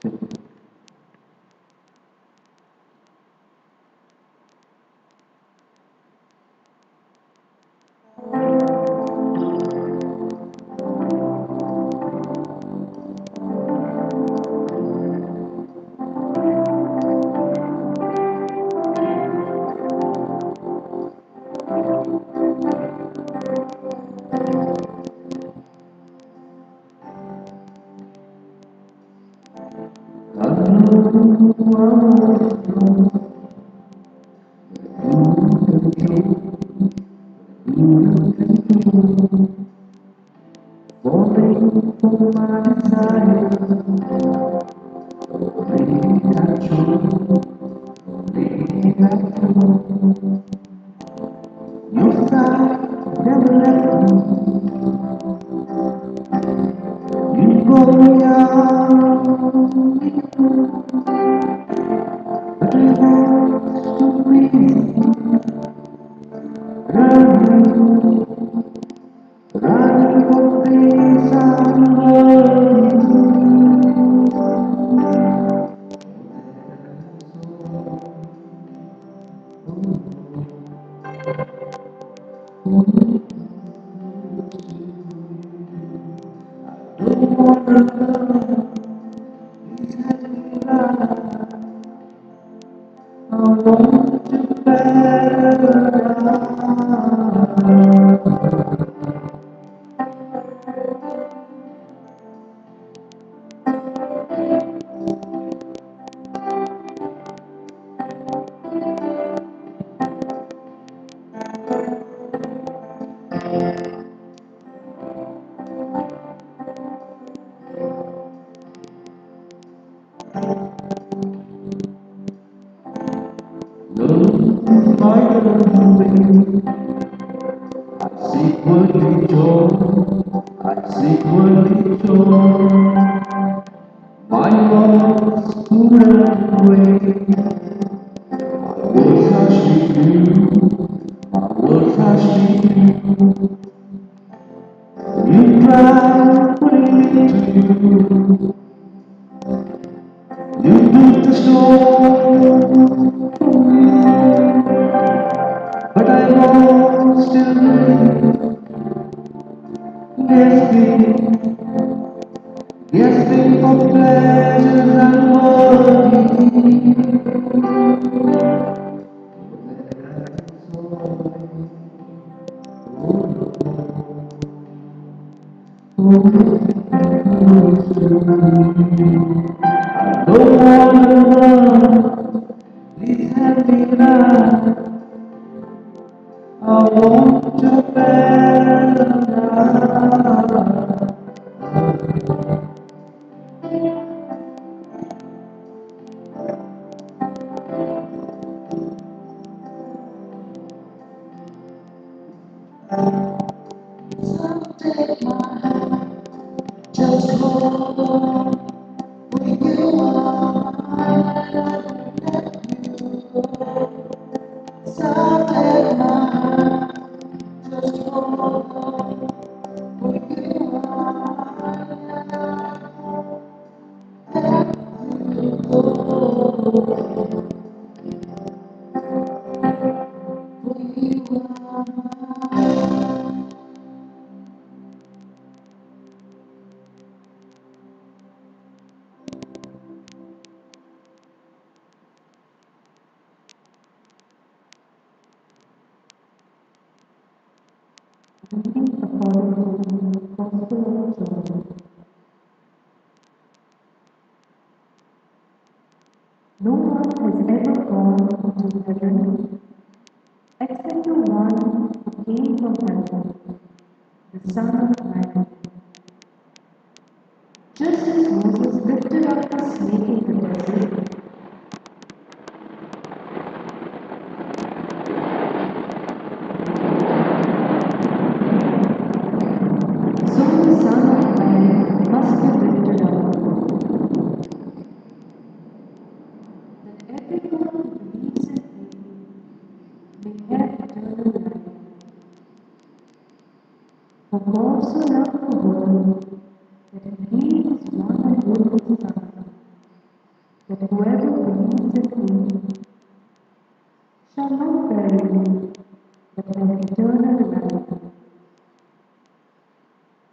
No one has ever gone into heaven except the one who came from heaven, the Son of Man. Just as Moses lifted up the snake in the desert, so the Son of Man must be lifted up, that everyone who believes in him may have eternal life. For God so loved the world that he gave his one and only Son, that whoever believes in me shall not perish, but have eternal life.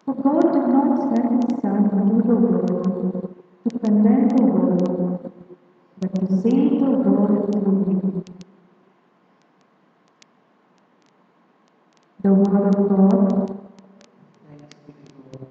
For God did not send His Son into the world to condemn the world, but to save the world through Him. The Word of God. Thanks be to God.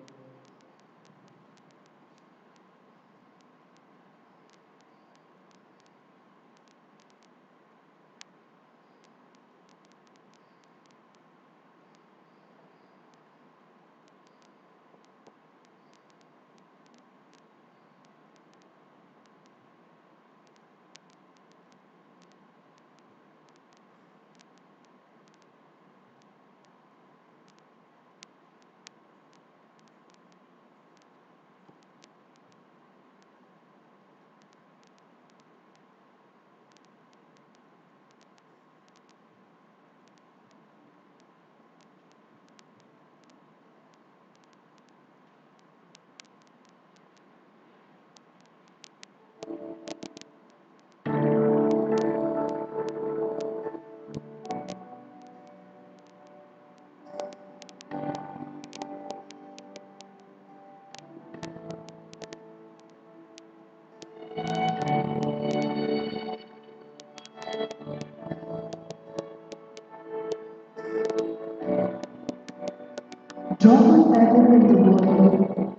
Drop a feather in the water,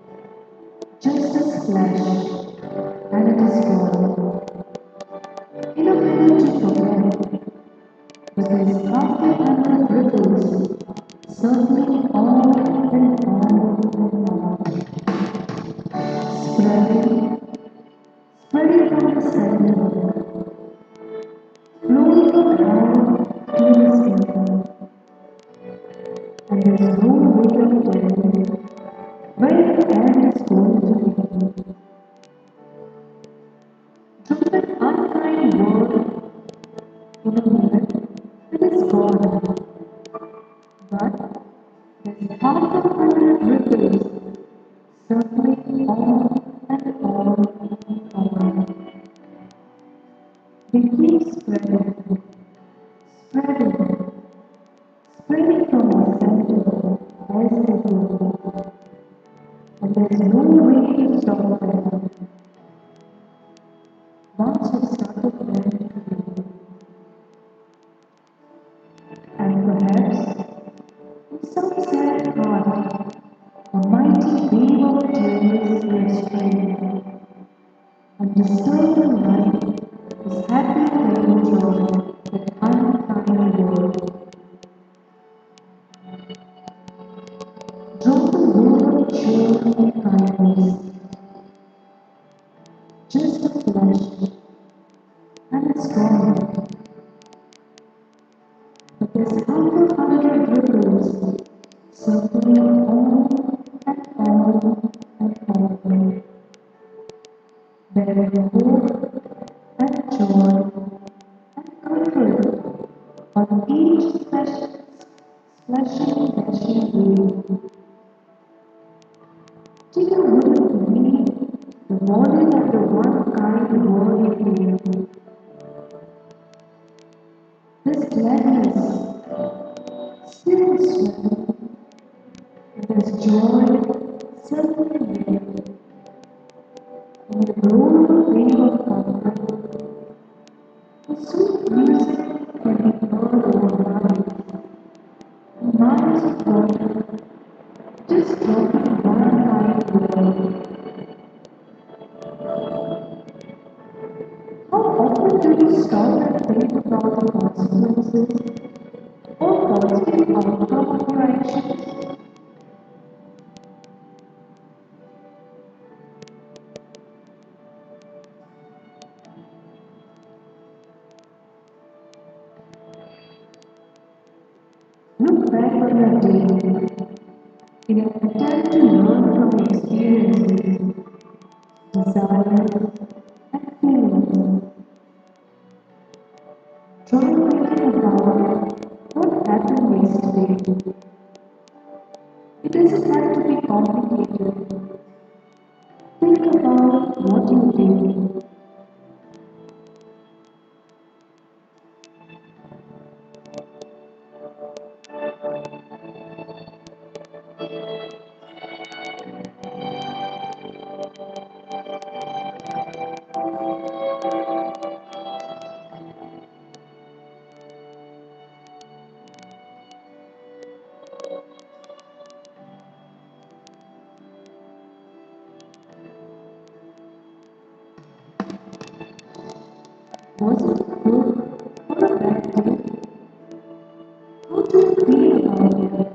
just a splash, and it is gone. In a minute you forget, but there is half a hundred ripples circling on and on and on, spreading, spreading from the center, flowing around to the center, and there is no way of telling where the end is going to be. Drop an unkind word in a minute, it is gone. But there's half a hundred ripples circling on and on and on. They keep spreading, spreading, spreading from the center as they go, and there's no way to stop them. Once you've started learning to do, and perhaps in some sad heart, a mighty wave of tears will strain, and disturb the light is happy image of that unkind world. Drop a word of cheer and kindness, just a flash, and it's gone. But there's half a hundred ripples circling on and on and on, bearing hope and joy and comfort on each splashing, dashing wave. Do you wouldn't believe the volume of the one kind word you hear? This gladness still swelling, and there's joy circling there, and the broad wave of comfort. The sweet music can be heard over miles of water, just dropping one kind word. How often do you stop and think about the consequences or positive outcome of your actions? Look back on your day in an attempt to learn from experiences, desires, and feelings. Try thinking about what happened yesterday. It doesn't have to be complicated. Think about what you did, Was it good or a bad day? How do you feel about it?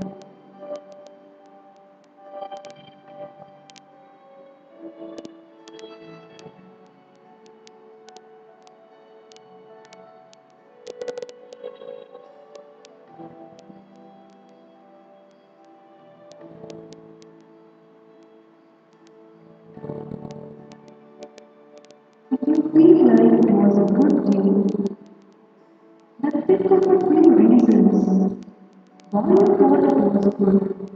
If you feel like it was a good day, then think of a few reasons why you thought it was good.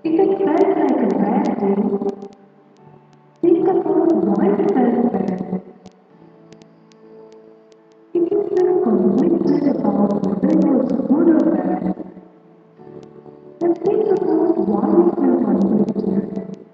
If it felt like a bad day, think about why it felt bad. If you feel convicted about whether it was good or bad, then think about why you feel convicted.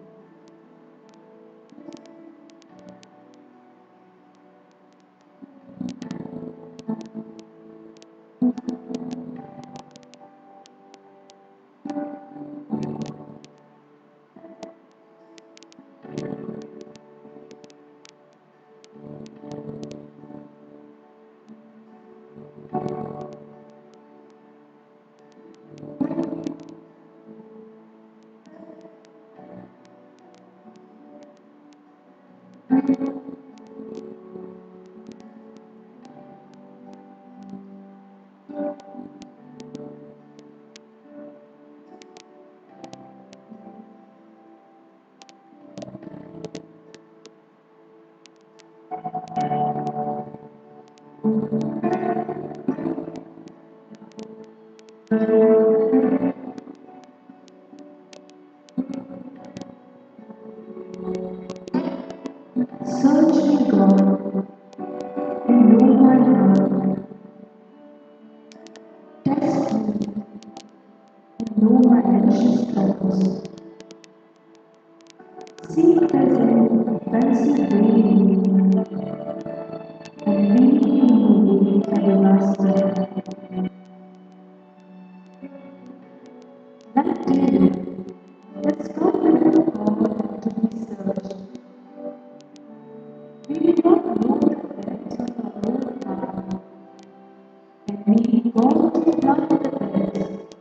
Search me, God, and know my heart. Test me and know my anxious thoughts. See if there's any offensive way in me, and lead me in the way everlasting. That day, let's go before God to be searched. We do not know the depths of our own heart, and need God to flood the depths.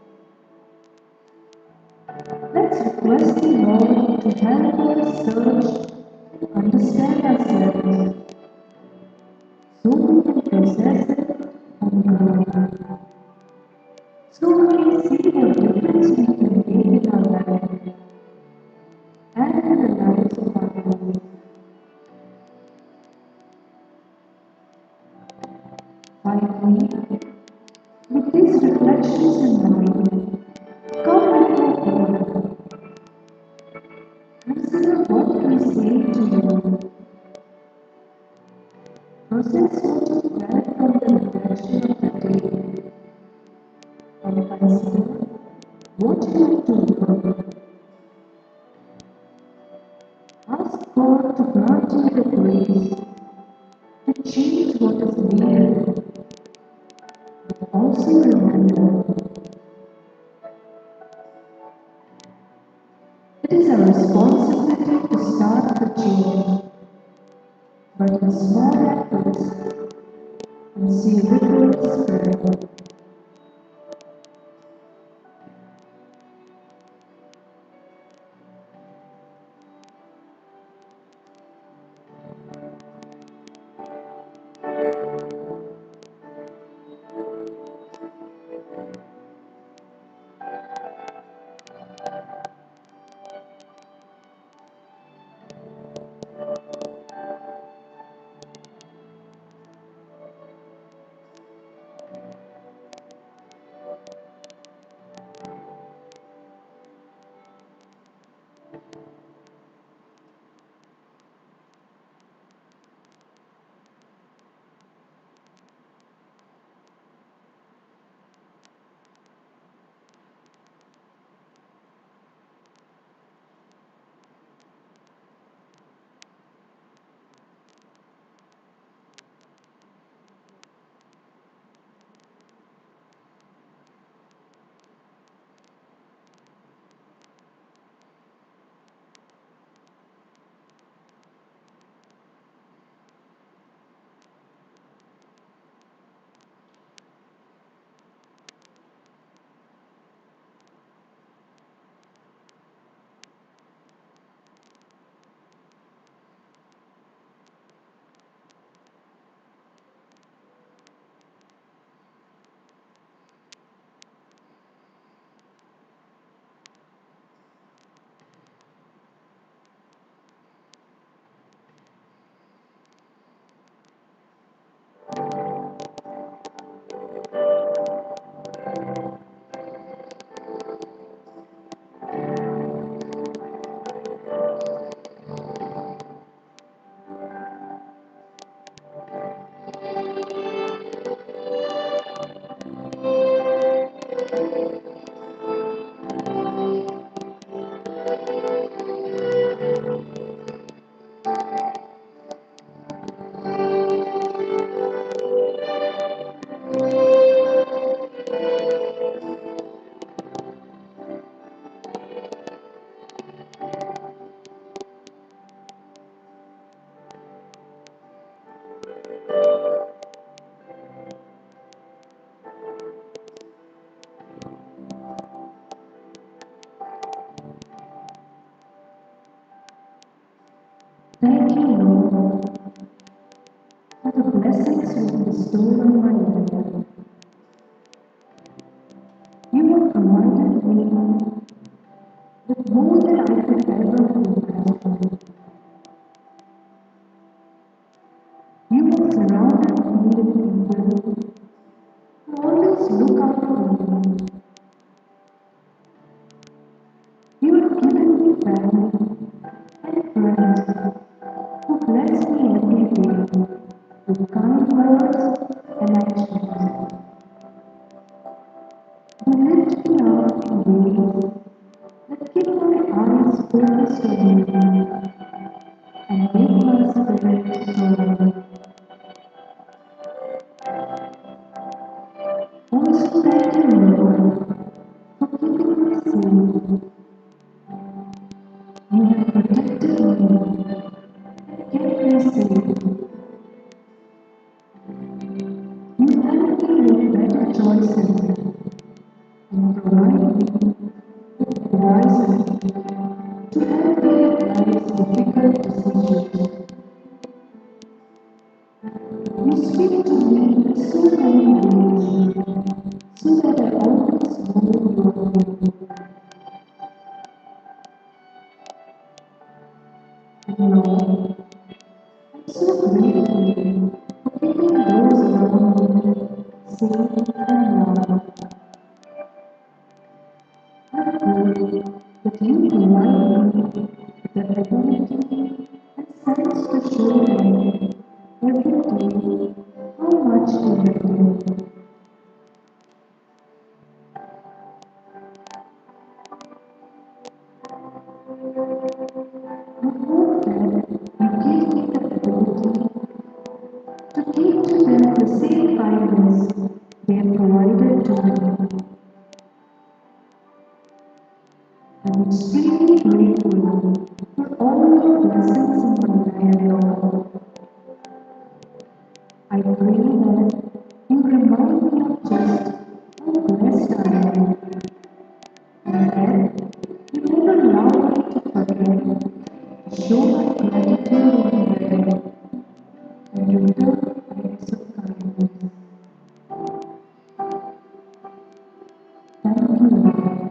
Let's request the Lord to help us search and understand ourselves so we can possess it and grow. So we can see what difference we can make in our life and in the lives of others. Finally, with these reflections in mind, come before God. Consider what we say to you. Process what you felt from the reflection of the day and consider what you have to learn. Ask God to grant you the grace to change what is needed, but also remember it is our responsibility to start the change, but in small efforts and see ripples spread. Thank you, Lord, for the blessings you bestowed on my life. You have provided me with more than I could ever imagine. You have surrounded me with people who always look out for me. You have given me family and friends who bless me every day with kind words and actions. You lift me up in ways that keep my eyes focused on you and make my spirit soar. Also, thank you, Lord, for keeping me safe. You have protected me, kept me safe. You help me make better choices and provide me with wisdom to navigate life's difficult decisions. You speak to me in so many ways so that I always know your will. And Lord, I'm so grateful for keeping those around me safe and loved. I pray that you provide me with the ability and sense to show them every day how much they have grown. I hope that you give me the ability to give to them the same kindness they have provided to me. I'm extremely grateful for all your blessings in my life, Lord. I pray that you remind me of just how blessed I am, and that you never allow me to forget, show my gratitude in prayer, and return acts of kindness. Thank you, Lord.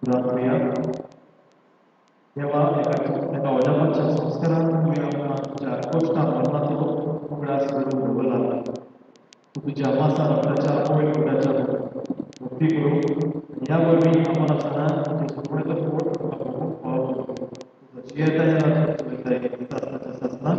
Haleluya. Devam edelim. Dapat sekarang yang costa menato beras baru bola. Untuk jamaah sana baca poin baca bukti guru Diavoli amalasanan di semuanya pun aku mau udah tanya langsung sudah kita sasna